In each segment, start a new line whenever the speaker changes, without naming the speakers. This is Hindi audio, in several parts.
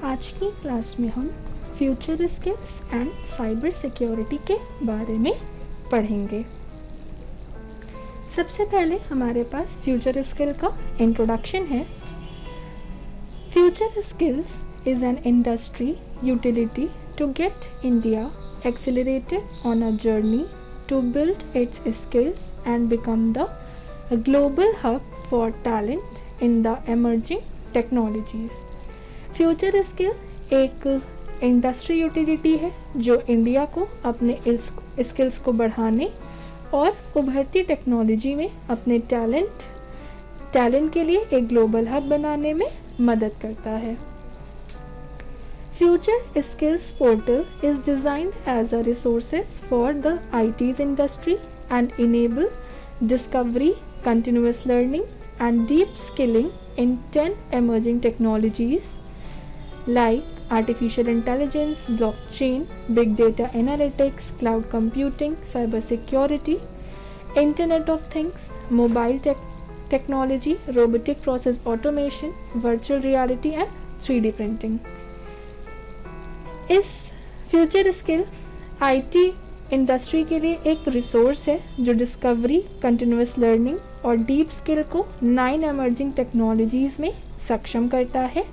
आज की क्लास में हम future skills and cyber security के बारे में पढ़ेंगे। सबसे पहले हमारे पास फ्यूचर स्किल का इंट्रोडक्शन है। Future skills is an industry utility to get India accelerated on a journey to build its skills and become the global hub for talent in the emerging technologies. Future skill एक इंडस्ट्री यूटिलिटी है जो इंडिया को अपने स्किल्स को बढ़ाने और उभरती टेक्नोलॉजी में अपने टैलेंट के लिए एक ग्लोबल हब बनाने में मदद करता है। Future Skills Portal is designed as a resources for the IT's industry and enable discovery, continuous learning and deep skilling in 10 emerging technologies like artificial intelligence, blockchain, big data analytics, cloud computing, cyber security, Internet of Things, mobile technology, robotic process automation, virtual reality and 3D printing। इस फ्यूचर स्किल आईटी इंडस्ट्री के लिए एक रिसोर्स है जो डिस्कवरी, कंटिन्यूस लर्निंग और डीप स्किल को 9 एमर्जिंग टेक्नोलॉजीज़ में सक्षम करता है।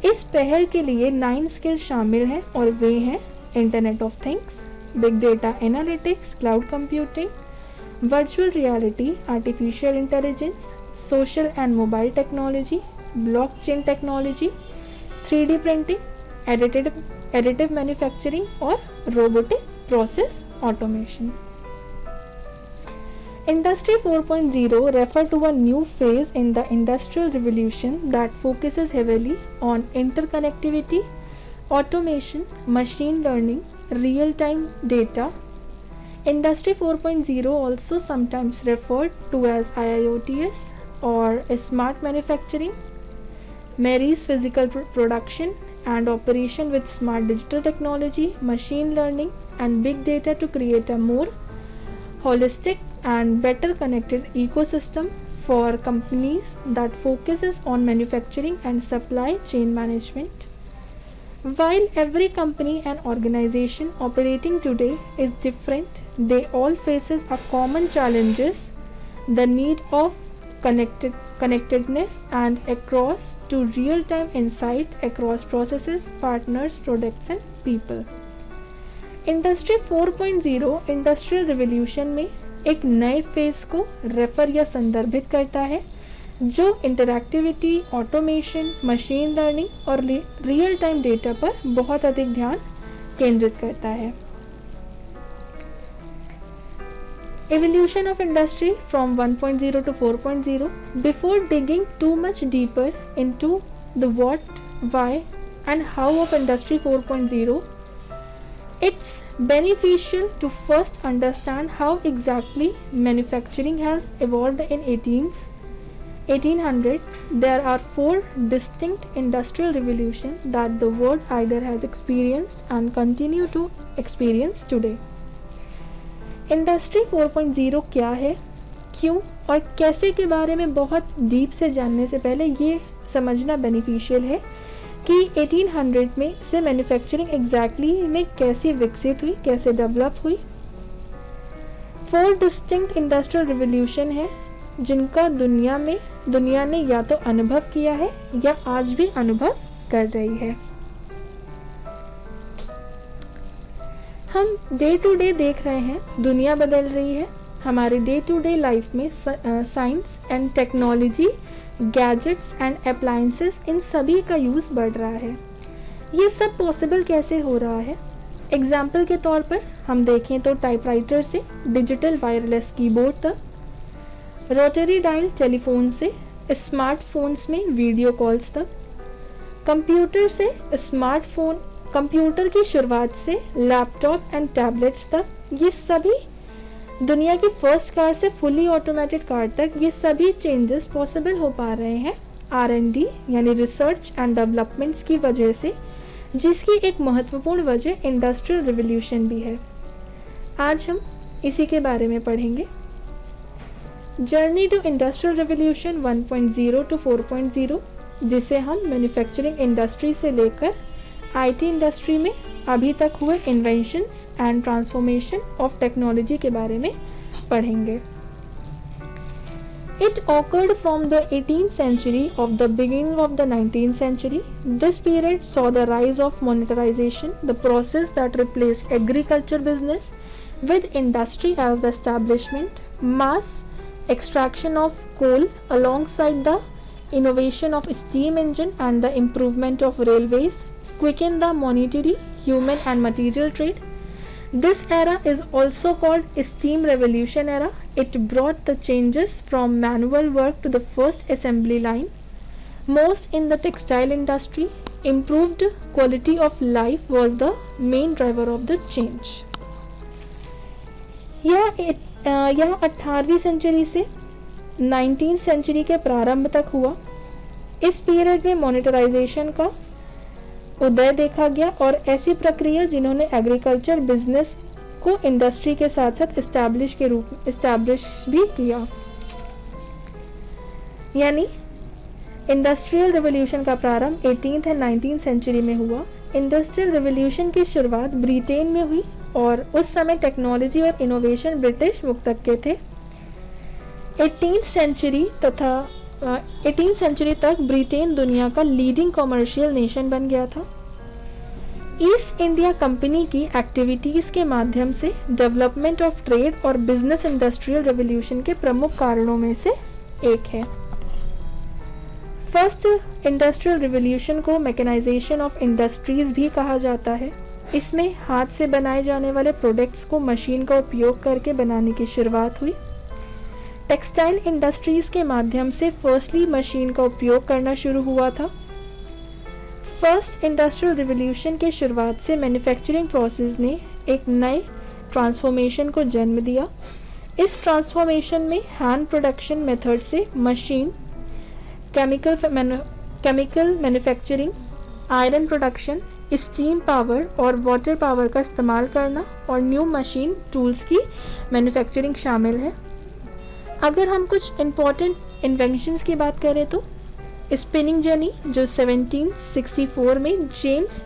इस पहल के लिए 9 स्किल शामिल हैं और वे हैं internet of things, big data analytics, cloud computing, virtual reality, artificial intelligence, social and mobile technology, blockchain technology, 3D printing, additive manufacturing or robotic process automation। Industry 4.0 refer to a new phase in the industrial revolution that focuses heavily on interconnectivity, automation, machine learning, real-time data। Industry 4.0 also sometimes referred to as IIoTs or smart manufacturing, marries physical production and operation with smart digital technology, machine learning and big data to create a more holistic and better connected ecosystem for companies that focuses on manufacturing and supply chain management। While every company and organization operating today is different, they all faces a common challenges, the need of connectedness and across to real-time insight across processes, partners, products and people। Industry 4.0 industrial revolution में एक नए फेज को रेफर या संदर्भित करता है जो इंटरैक्टिविटी, ऑटोमेशन, मशीन लर्निंग और रियल टाइम डेटा पर बहुत अधिक ध्यान केंद्रित करता है। Evolution of industry from 1.0 to 4.0। Before digging too much deeper into the what, why and how of industry 4.0, it's beneficial to first understand how exactly manufacturing has evolved in 1800s। There are 4 distinct industrial revolutions that the world either has experienced and continue to experience today। Industry 4.0 क्या है, क्यों और कैसे के बारे में बहुत डीप से जानने से पहले ये समझना बेनिफिशियल है कि 1800 में से मैन्युफैक्चरिंग एग्जैक्टली में कैसे विकसित हुई, कैसे डेवलप हुई। 4 डिस्टिंक्ट इंडस्ट्रियल रिवॉल्यूशन है जिनका दुनिया ने या तो अनुभव किया है या आज भी अनुभव कर रही है। हम डे टू डे देख रहे हैं दुनिया बदल रही है। हमारे डे टू डे लाइफ में science and technology, gadgets and appliances, इन सभी का यूज़ बढ़ रहा है। ये सब पॉसिबल कैसे हो रहा है? एग्जाम्पल के तौर पर हम देखें तो टाइपराइटर से डिजिटल वायरलेस कीबोर्ड तक, रोटरी डायल टेलीफोन से स्मार्टफोन्स में वीडियो कॉल्स तक, कंप्यूटर की शुरुआत से लैपटॉप एंड टैबलेट्स तक, ये सभी दुनिया की फर्स्ट कार से फुली ऑटोमेटेड कार तक, ये सभी चेंजेस पॉसिबल हो पा रहे हैं R&D यानी रिसर्च एंड डेवलपमेंट्स की वजह से, जिसकी एक महत्वपूर्ण वजह इंडस्ट्रियल रिवॉल्यूशन भी है। आज हम इसी के बारे में पढ़ेंगे। Journey to industrial revolution 1.0 to 4.0। जिसे हम मैन्युफैक्चरिंग इंडस्ट्री से लेकर आईटी इंडस्ट्री में अभी तक हुए inventions and transformation of technology के बारे में पढ़ेंगे. It occurred from the 18th century of the beginning of the 19th century. This period saw the rise of monetization, the process that replaced agriculture business with industry as the establishment, mass extraction of coal alongside the innovation of steam engine and the improvement of railways, quickened the monetary, human and material trade. This era is also called steam revolution era. It brought the changes from manual work to the first assembly line, most in the textile industry. Improved quality of life was the main driver of the change. यह 18वीं सेंचुरी से 19th सेंचुरी के प्रारंभ तक हुआ. इस पीरियड में मॉनेटराइजेशन का उदय देखा गया और ऐसी प्रक्रिया जिन्होंने एग्रीकल्चर बिजनेस को इंडस्ट्री के साथ साथ इस्टेब्लिश भी किया. यानी इंडस्ट्रियल रिवॉल्यूशन का प्रारंभ 18th और 19th सेंचुरी में हुआ. इंडस्ट्रियल रिवॉल्यूशन की शुरुआत ब्रिटेन में हुई और उस समय टेक्नोलॉजी और इनोवेशन ब्रिटिश मुक्तके थे. 18th सेंचुरी तक ब्रिटेन दुनिया का लीडिंग कमर्शियल नेशन बन गया था. ईस्ट इंडिया कंपनी की एक्टिविटीज़ के माध्यम से डेवलपमेंट ऑफ ट्रेड और बिजनेस इंडस्ट्रियल रिवॉल्यूशन के प्रमुख कारणों में से एक है. फर्स्ट इंडस्ट्रियल रिवॉल्यूशन को मैकेनाइजेशन ऑफ इंडस्ट्रीज भी कहा जाता है. इसमें हाथ से बनाए जाने वाले प्रोडक्ट्स को मशीन का उपयोग करके बनाने की शुरुआत हुई. टेक्सटाइल इंडस्ट्रीज के माध्यम से फर्स्टली मशीन का उपयोग करना शुरू हुआ था. फर्स्ट इंडस्ट्रियल रिवॉल्यूशन के शुरुआत से मैन्युफैक्चरिंग प्रोसेस ने एक नए ट्रांसफॉर्मेशन को जन्म दिया. इस ट्रांसफॉर्मेशन में हैंड प्रोडक्शन मेथड से machine, chemical manufacturing, iron production, steam power और वाटर पावर का इस्तेमाल करना और न्यू मशीन टूल्स की मैन्युफैक्चरिंग शामिल है. अगर हम कुछ इम्पॉर्टेंट इन्वेंशंस की बात करें तो स्पिनिंग जेनी जो 1764 में जेम्स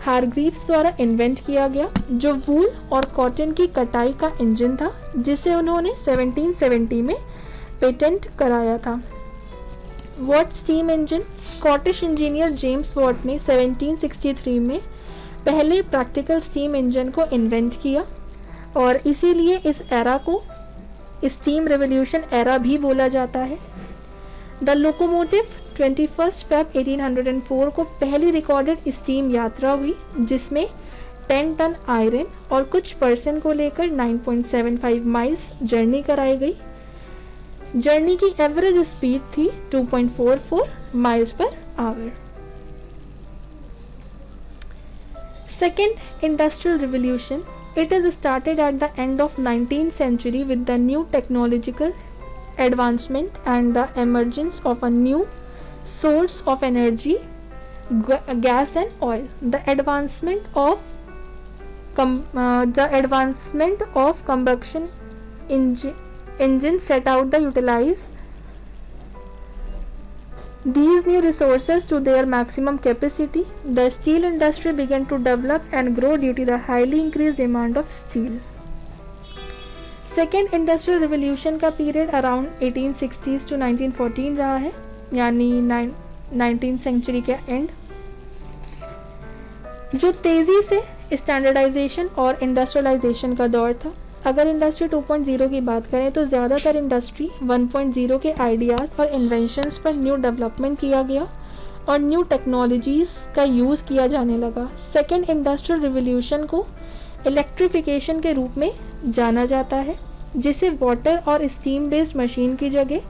हारग्रीव्स द्वारा इन्वेंट किया गया, जो वूल और कॉटन की कटाई का इंजन था जिसे उन्होंने 1770 में पेटेंट कराया था. What steam engine, Scottish engineer James Watt ने 1763 में पहले प्रैक्टिकल स्टीम इंजन को इन्वेंट किया और इसीलिए इस एरा को स्टीम रिवॉल्यूशन एरा भी बोला जाता है. द लोकोमोटिव 21 Feb 1804 को पहली रिकॉर्डेड स्टीम यात्रा हुई जिसमें 10 टन आयरन और कुछ पर्सन को लेकर 9.75 माइल्स जर्नी कराई गई. जर्नी की एवरेज स्पीड थी 2.44 miles per hour. Second industrial revolution. It is started at the end of 19th century with the new technological advancement and the emergence of a new source of energy, gas and oil. The advancement of combustion engine set out to utilize these new resources to their maximum capacity. The steel industry began to develop and grow due to the highly increased demand of steel. Second industrial revolution का पीरियड अराउंड 1860s to 1914 रहा है, यानी 19th सेंचुरी के एंड, जो तेज़ी से स्टैंडर्डाइजेशन और इंडस्ट्रियलाइजेशन का दौर था. अगर इंडस्ट्री 2.0 की बात करें तो ज़्यादातर इंडस्ट्री 1.0 के आइडियाज़ और इन्वेंशंस पर न्यू डेवलपमेंट किया गया और न्यू टेक्नोलॉजीज़ का यूज़ किया जाने लगा. सेकेंड इंडस्ट्रियल रिवॉल्यूशन को इलेक्ट्रिफिकेशन के रूप में जाना जाता है, जिसे वाटर और स्टीम बेस्ड मशीन की जगह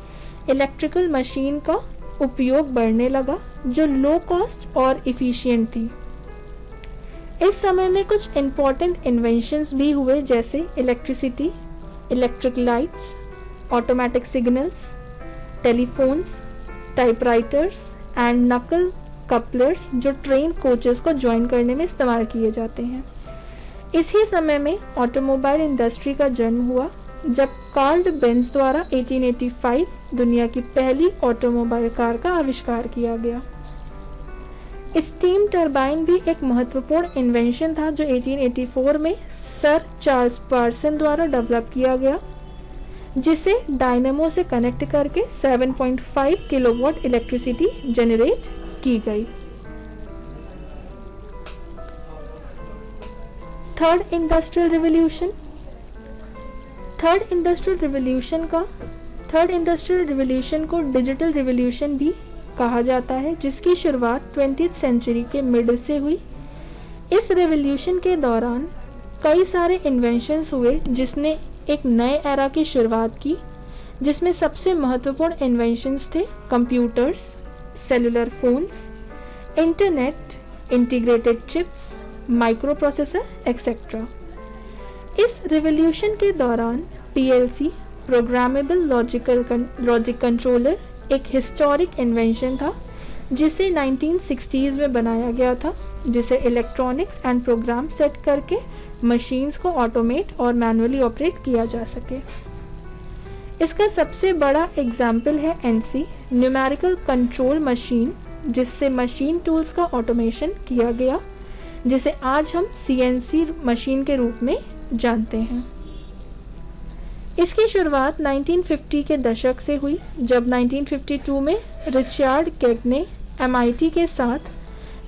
इलेक्ट्रिकल मशीन का उपयोग बढ़ने लगा जो लो कॉस्ट और इफ़िशियंट थी. इस समय में कुछ इम्पॉर्टेंट इन्वेंशंस भी हुए जैसे electricity, electric lights, automatic signals, telephones, typewriters and नकल कपलर्स जो ट्रेन कोचेस को ज्वाइन करने में इस्तेमाल किए जाते हैं. इसी समय में ऑटोमोबाइल इंडस्ट्री का जन्म हुआ जब कार्ल बेंज द्वारा 1885 दुनिया की पहली ऑटोमोबाइल कार का आविष्कार किया गया। स्टीम टरबाइन भी एक महत्वपूर्ण इन्वेंशन था जो 1884 में सर चार्ल्स पार्सन द्वारा डेवलप किया गया, जिसे डायनेमो से कनेक्ट करके 7.5 किलोवाट इलेक्ट्रिसिटी जनरेट की गई। Third industrial revolution. Third industrial revolution को डिजिटल रिवॉल्यूशन भी कहा जाता है, जिसकी शुरुआत 20th सेंचुरी के मिडल से हुई। इस रिवॉल्यूशन के दौरान कई सारे इन्वेंशंस हुए जिसने एक नए एरा की शुरुआत की, जिसमें सबसे महत्वपूर्ण इन्वेंशंस थे computers, cellular phones, internet, integrated chips, micro processor etcetera. इस रिवॉल्यूशन के दौरान पीएलसी, प्रोग्रामेबल लॉजिक कंट्रोलर, एक हिस्टोरिक इन्वेंशन था जिसे 1960s में बनाया गया था, जिसे इलेक्ट्रॉनिक्स एंड प्रोग्राम सेट करके मशीन्स को ऑटोमेट और मैनुअली ऑपरेट किया जा सके। इसका सबसे बड़ा एग्जाम्पल है एनसी, न्यूमेरिकल कंट्रोल मशीन, जिससे मशीन टूल्स का ऑटोमेशन किया गया, जिसे आज हम सीएनसी मशीन के रूप में जानते हैं। इसकी शुरुआत 1950 के दशक से हुई, जब 1952 में रिचर्ड केग ने MIT के साथ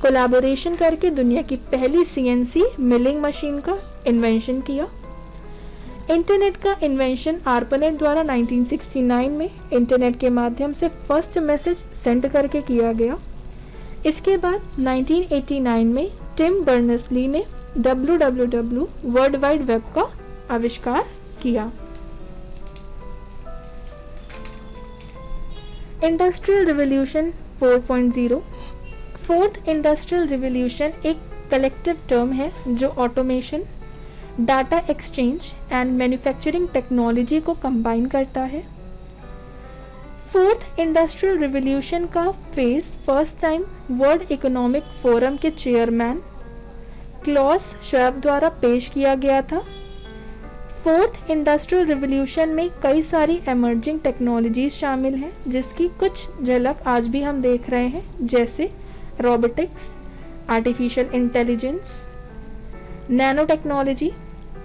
कोलैबोरेशन करके दुनिया की पहली CNC मिलिंग मशीन का इन्वेंशन किया। इंटरनेट का इन्वेंशन ARPANET द्वारा 1969 में इंटरनेट के माध्यम से फर्स्ट मैसेज सेंड करके किया गया। इसके बाद 1989 में टिम बर्नर्स-ली ने WWW वर्ल्ड वाइड वेब का आविष्कार किया। Industrial revolution 4.0। Fourth industrial revolution एक कलेक्टिव टर्म है जो automation, data exchange and manufacturing technology को कंबाइन करता है। फोर्थ इंडस्ट्रियल रिवॉल्यूशन का phase first time world economic forum के चेयरमैन क्लॉस श्वाब द्वारा पेश किया गया था। फोर्थ इंडस्ट्रियल रिवॉल्यूशन में कई सारी एमर्जिंग टेक्नोलॉजीज शामिल हैं, जिसकी कुछ झलक आज भी हम देख रहे हैं, जैसे robotics, artificial intelligence, nano technology,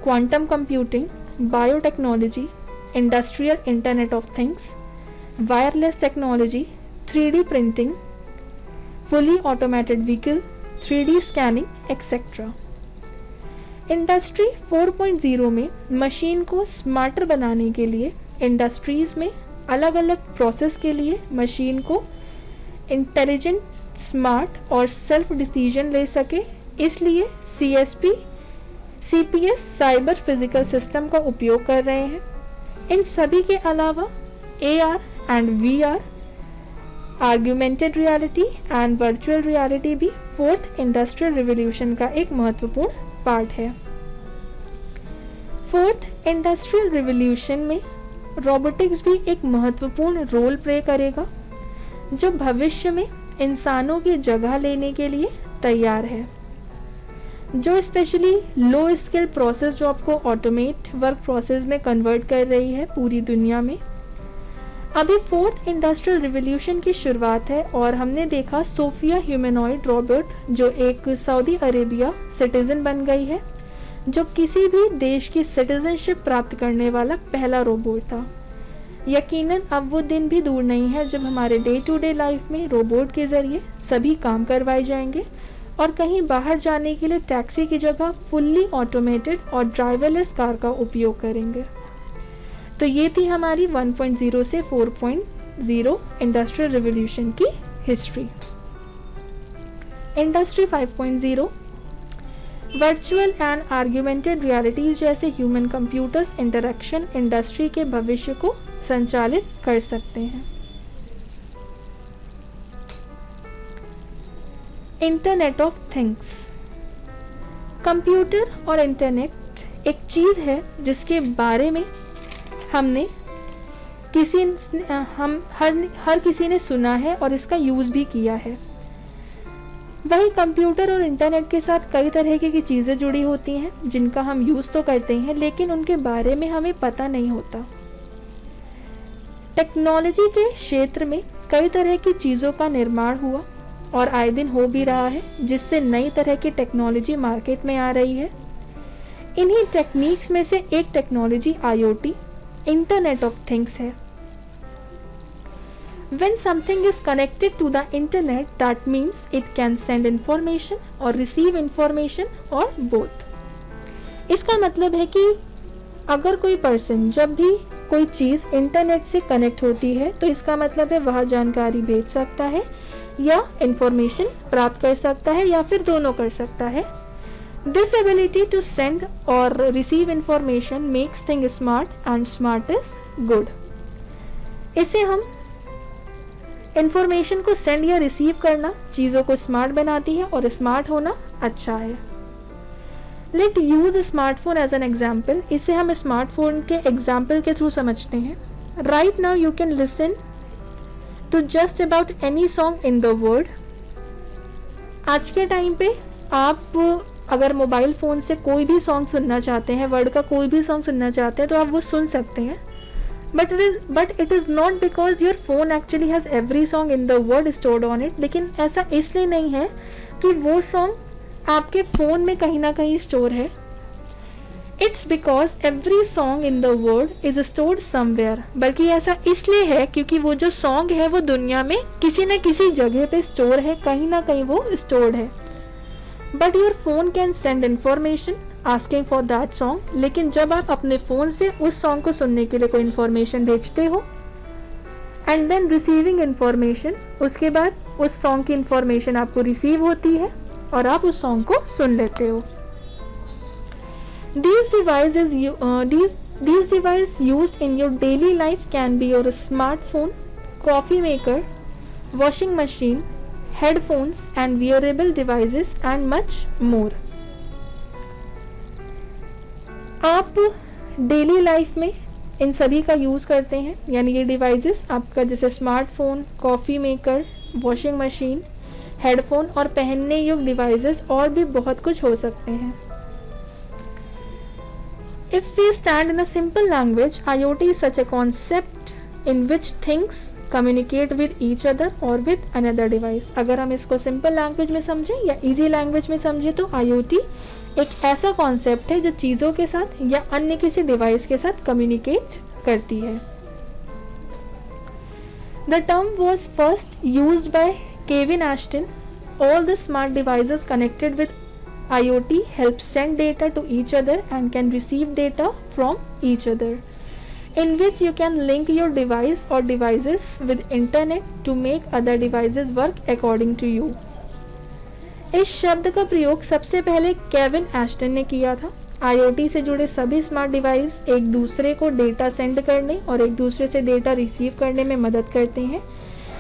quantum computing, biotechnology, industrial internet of things, wireless technology, 3D printing, fully automated vehicle, 3D scanning etcetera. Industry 4.0 में मशीन को स्मार्टर बनाने के लिए इंडस्ट्रीज में अलग अलग प्रोसेस के लिए मशीन को इंटेलिजेंट, स्मार्ट और सेल्फ डिसीजन ले सके, इसलिए CPS साइबर फिजिकल सिस्टम का उपयोग कर रहे हैं। इन सभी के अलावा AR and VR, augmented reality and virtual reality भी फोर्थ इंडस्ट्रियल रिवॉल्यूशन का एक महत्वपूर्ण पार्ट है। फोर्थ इंडस्ट्रियल रिवॉल्यूशन में रोबोटिक्स भी एक महत्वपूर्ण रोल प्ले करेगा, जो भविष्य में इंसानों की जगह लेने के लिए तैयार है, जो स्पेशली लो स्किल प्रोसेस जॉब को ऑटोमेट वर्क प्रोसेस में कन्वर्ट कर रही है पूरी दुनिया में। अभी फोर्थ इंडस्ट्रियल रिवॉल्यूशन की शुरुआत है और हमने देखा सोफिया ह्यूमनॉइड रोबोट, जो एक सऊदी अरेबिया सिटीजन बन गई है, जो किसी भी देश की सिटीजनशिप प्राप्त करने वाला पहला रोबोट था। यकीनन अब वो दिन भी दूर नहीं है जब हमारे डे टू डे लाइफ में रोबोट के ज़रिए सभी काम करवाए जाएंगे और कहीं बाहर जाने के लिए टैक्सी की जगह फुल्ली ऑटोमेटेड और ड्राइवरलेस कार का उपयोग करेंगे। तो ये थी हमारी 1.0 से 4.0 इंडस्ट्रियल रिवॉल्यूशन की history. Industry 5.0 virtual and augmented realities जैसे ह्यूमन कंप्यूटर्स इंटरेक्शन इंडस्ट्री के भविष्य को संचालित कर सकते हैं। Internet of things. कंप्यूटर और इंटरनेट एक चीज़ है जिसके बारे में हर किसी ने सुना है और इसका यूज़ भी किया है। वही कंप्यूटर और इंटरनेट के साथ कई तरह की चीज़ें जुड़ी होती हैं जिनका हम यूज़ तो करते हैं लेकिन उनके बारे में हमें पता नहीं होता। टेक्नोलॉजी के क्षेत्र में कई तरह की चीज़ों का निर्माण हुआ और आए दिन हो भी रहा है, जिससे नई तरह की टेक्नोलॉजी मार्केट में आ रही है। इन्हीं टेक्निक्स में से एक technology IoT, internet of things है। When something is connected to the internet, that means it can send information or receive information or both. इसका मतलब है कि अगर कोई पर्सन जब भी कोई चीज़ इंटरनेट से कनेक्ट होती है तो इसका मतलब है वह जानकारी भेज सकता है या इंफॉर्मेशन प्राप्त कर सकता है या फिर दोनों कर सकता है। This ability to send or receive information makes things smart and smart is good. इसे हम इंफॉर्मेशन को सेंड या रिसीव करना चीज़ों को स्मार्ट बनाती है और स्मार्ट होना अच्छा है। Let use smartphone as an example. इसे हम स्मार्टफोन के एग्जाम्पल के थ्रू समझते हैं। Right now you can listen to just about any song in the world. आज के टाइम पे आप अगर मोबाइल फ़ोन से कोई भी सॉन्ग सुनना चाहते हैं, वर्ल्ड का कोई भी सॉन्ग सुनना चाहते हैं तो आप वो सुन सकते हैं। But it is not because your phone actually has every song in the world stored on it. लेकिन ऐसा इसलिए नहीं है कि वो सॉन्ग आपके फ़ोन में कहीं ना कहीं स्टोर है। It's because every song in the world is stored somewhere. बल्कि ऐसा इसलिए है क्योंकि वो जो सॉन्ग है वो दुनिया में किसी न किसी जगह पे स्टोर है, कहीं ना कहीं वो स्टोर्ड है। But your phone can send information asking for that song. लेकिन जब आप अपने फ़ोन से उस सॉन्ग को सुनने के लिए कोई इन्फॉर्मेशन भेजते हो एंड देन रिसीविंग इन्फॉर्मेशन, उसके बाद उस सॉन्ग की इन्फॉर्मेशन आपको रिसीव होती है और आप उस सॉन्ग को सुन लेते हो। These devices used in your daily life can be your smartphone, coffee maker, washing machine, headphones and wearable devices and much more. आप डेली लाइफ में इन सभी का यूज़ करते हैं, यानी ये डिवाइसेस आपका जैसे smartphone, coffee maker, washing machine, headphone और पहनने योग्य डिवाइसेस और भी बहुत कुछ हो सकते हैं। If we stand in a simple language, IoT is such a concept in which things communicate with each other और विद अनदर डिवाइस। अगर हम इसको सिंपल लैंग्वेज में समझें या इजी लैंग्वेज में समझें तो IoT एक ऐसा कॉन्सेप्ट है जो चीज़ों के साथ या अन्य किसी डिवाइस के साथ कम्युनिकेट करती है। The term was first used by Kevin Aston. All the smart devices connected with IoT help send data to each other and can receive data from each other, in which you can link your device or devices with internet to make other devices work according to you. इस शब्द का प्रयोग सबसे पहले केविन एस्टन ने किया था। IoT से जुड़े सभी स्मार्ट डिवाइस एक दूसरे को डेटा सेंड करने और एक दूसरे से डेटा रिसीव करने में मदद करते हैं,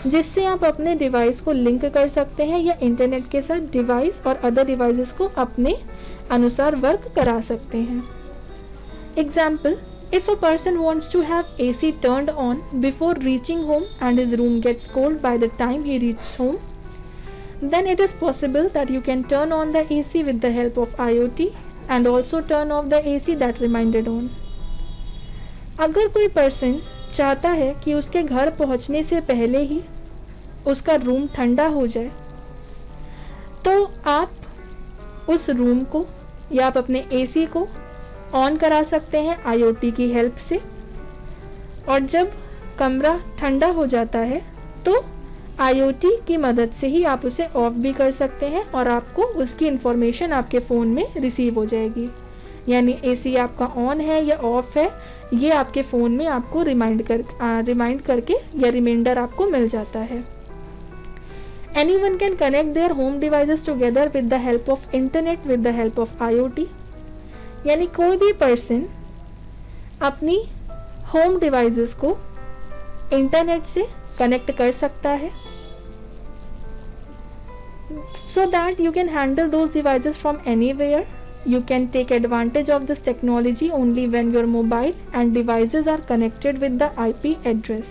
जिससे आप अपने डिवाइस को लिंक कर सकते हैं या इंटरनेट के साथ डिवाइस और अदर डिवाइसेस को अपने अनुसार वर्क करा सकते हैं। Example, if a person wants to have AC turned on before reaching home and his room gets cold by the time he reaches home, then it is possible that you can turn on the AC with the help of IoT and also turn off the AC that remained on. अगर कोई पर्सन चाहता है कि उसके घर पहुंचने से पहले ही उसका रूम ठंडा हो जाए, तो आप उस रूम को या आप अपने AC को ऑन करा सकते हैं IoT की हेल्प से, और जब कमरा ठंडा हो जाता है तो IoT की मदद से ही आप उसे ऑफ भी कर सकते हैं और आपको उसकी इन्फॉर्मेशन आपके फ़ोन में रिसीव हो जाएगी। यानी AC आपका ऑन है या ऑफ है, ये आपके फ़ोन में आपको रिमाइंड करके या रिमाइंडर आपको मिल जाता है। Anyone can connect their home devices together with the help of internet with the help of IoT. यानी कोई भी पर्सन अपनी होम डिवाइसेस को इंटरनेट से कनेक्ट कर सकता है, so that you can handle those devices from anywhere. You can take advantage of this technology only when your mobile and devices are connected with the IP address,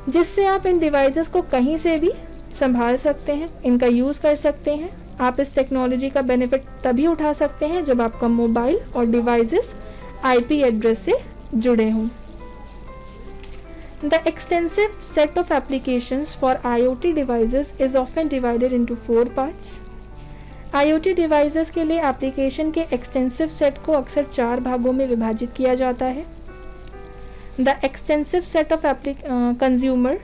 जिससे आप इन डिवाइसेस को कहीं से भी संभाल सकते हैं, इनका यूज़ कर सकते हैं। आप इस टेक्नोलॉजी का बेनिफिट तभी उठा सकते हैं जब आपका मोबाइल और डिवाइसेस आईपी एड्रेस से जुड़े हों। The extensive set of applications for IoT devices is often divided into 4 parts. IoT devices के लिए एप्लीकेशन के एक्सटेंसिव सेट को अक्सर 4 भागों में विभाजित किया जाता है। The extensive set of consumer,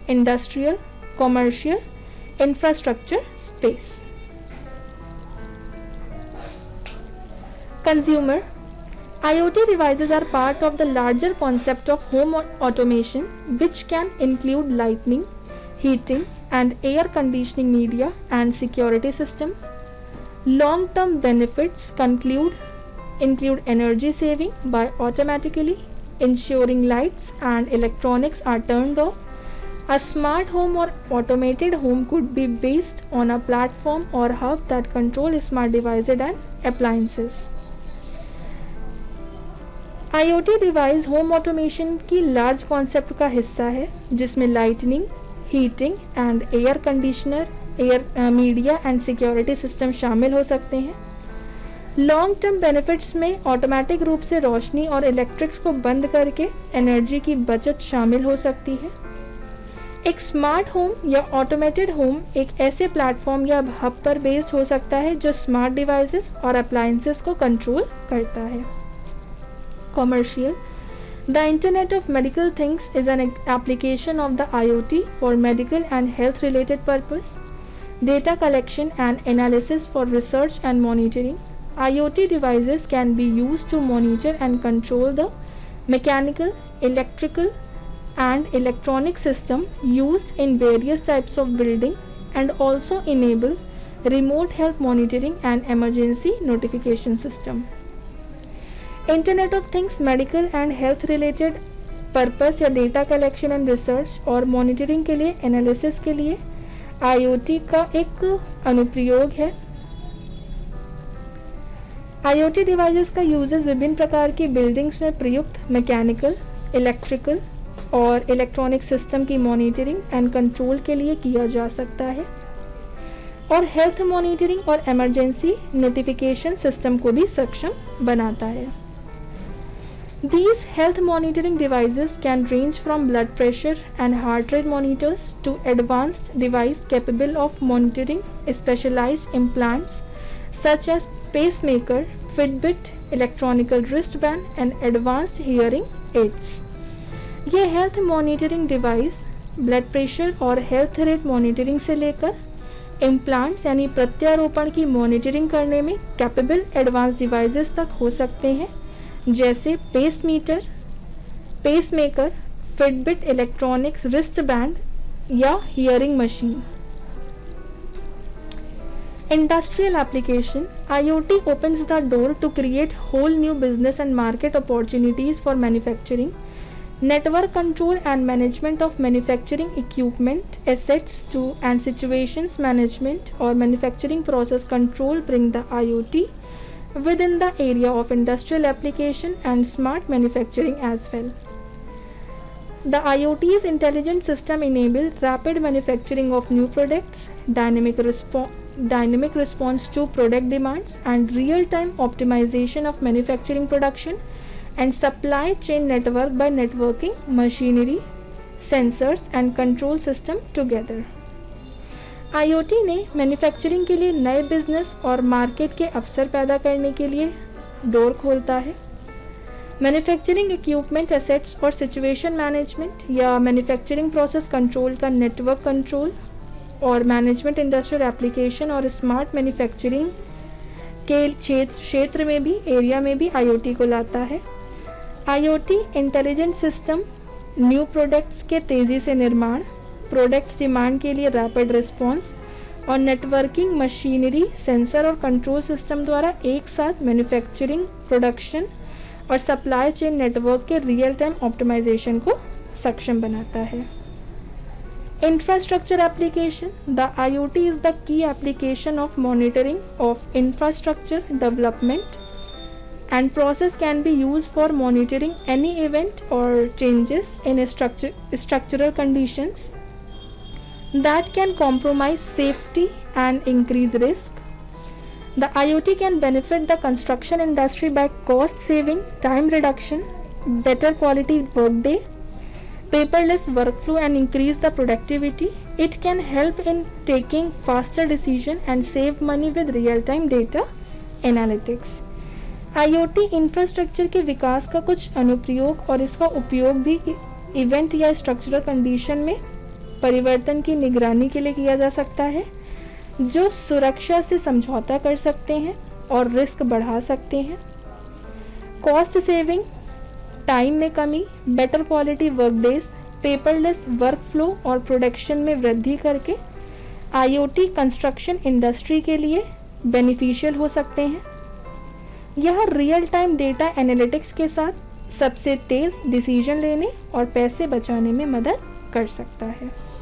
industrial, commercial, infrastructure, space. Consumer IoT devices are part of the larger concept of home automation, which can include lighting, heating, and air conditioning media and security system. Long-term benefits include energy saving by automatically ensuring lights and electronics are turned off. A smart home or automated home could be based on a platform or hub that control smart devices and appliances. IoT device home automation की लार्ज कॉन्सेप्ट का हिस्सा है, जिसमें lightning, heating and air conditioner, air media and security system शामिल हो सकते हैं। लॉन्ग टर्म बेनिफिट्स में ऑटोमेटिक रूप से रोशनी और इलेक्ट्रिक्स को बंद करके एनर्जी की बचत शामिल हो सकती है। एक स्मार्ट होम या ऑटोमेटेड होम एक ऐसे प्लेटफॉर्म या हब पर बेस्ड हो सकता है जो स्मार्ट डिवाइसेस और अप्लायंसेस को कंट्रोल करता है। Commercial. The Internet of Medical Things is an application of the IoT for medical and health related purpose, data collection and analysis for research and monitoring. IoT devices can be used to monitor and control the mechanical, electrical and electronic system used in various types of building and also enable remote health monitoring and emergency notification system. Internet of things medical and health related purpose या डेटा कलेक्शन एंड रिसर्च और मॉनिटरिंग के लिए एनालिसिस के लिए IoT का एक अनुप्रयोग है। IoT डिवाइसेस का यूजेस विभिन्न प्रकार की बिल्डिंग्स में प्रयुक्त मैकेनिकल, इलेक्ट्रिकल और इलेक्ट्रॉनिक सिस्टम की मॉनिटरिंग एंड कंट्रोल के लिए किया जा सकता है और हेल्थ मॉनिटरिंग और इमरजेंसी नोटिफिकेशन सिस्टम को भी सक्षम बनाता है। These health monitoring devices can range from blood pressure and heart rate monitors to advanced device capable of monitoring specialized implants such as pacemaker, Fitbit, electronic wristband and advanced hearing aids. ये health monitoring device blood pressure और health rate monitoring से लेकर implants यानी प्रत्यारोपण की monitoring करने में capable advanced devices तक हो सकते हैं, जैसे pacemaker, Fitbit electronics wrist band या hearing machine. Industrial application IoT opens the door to create whole new business and market opportunities for manufacturing, network control and management of manufacturing equipment, assets to and situations management or manufacturing process control bring the IoT within the area of industrial application and smart manufacturing as well. The IoT's intelligent system enable rapid manufacturing of new products, dynamic response to product demands and real-time optimization of manufacturing production and supply chain network by networking machinery, sensors and control system together. IoT ने मैन्युफैक्चरिंग के लिए नए बिजनेस और मार्केट के अवसर पैदा करने के लिए डोर खोलता है। मैन्युफैक्चरिंग इक्विपमेंट एसेट्स और सिचुएशन मैनेजमेंट या मैन्युफैक्चरिंग प्रोसेस कंट्रोल का नेटवर्क कंट्रोल और मैनेजमेंट इंडस्ट्रियल एप्लीकेशन और स्मार्ट मैन्युफैक्चरिंग के क्षेत्र में भी एरिया में भी IoT को लाता है। IoT intelligent system new products के तेज़ी से निर्माण, प्रोडक्ट्स डिमांड के लिए रैपिड रिस्पॉन्स और नेटवर्किंग मशीनरी, सेंसर और कंट्रोल सिस्टम द्वारा एक साथ मैन्युफैक्चरिंग, प्रोडक्शन और सप्लाई चेन नेटवर्क के रियल टाइम ऑप्टिमाइजेशन को सक्षम बनाता है। Infrastructure application the IoT is the key application of monitoring of infrastructure development and process can be used for monitoring any event or changes in structural conditions. that can compromise safety and increase risk. The IoT can benefit the construction industry by cost saving, time reduction, better quality workday, paperless workflow and increase the productivity. It can help in taking faster decision and save money with real-time data analytics. IoT infrastructure के विकास का कुछ अनुप्रयोग और इसका उपयोग भी इवेंट या स्ट्रक्चरल कंडीशन में परिवर्तन की निगरानी के लिए किया जा सकता है, जो सुरक्षा से समझौता कर सकते हैं और रिस्क बढ़ा सकते हैं। कॉस्ट सेविंग, टाइम में कमी, better quality work days, paperless workflow और प्रोडक्शन में वृद्धि करके IoT कंस्ट्रक्शन इंडस्ट्री के लिए बेनिफिशियल हो सकते हैं। यह रियल टाइम डेटा एनालिटिक्स के साथ सबसे तेज़ डिसीजन लेने और पैसे बचाने में मदद कर सकता है।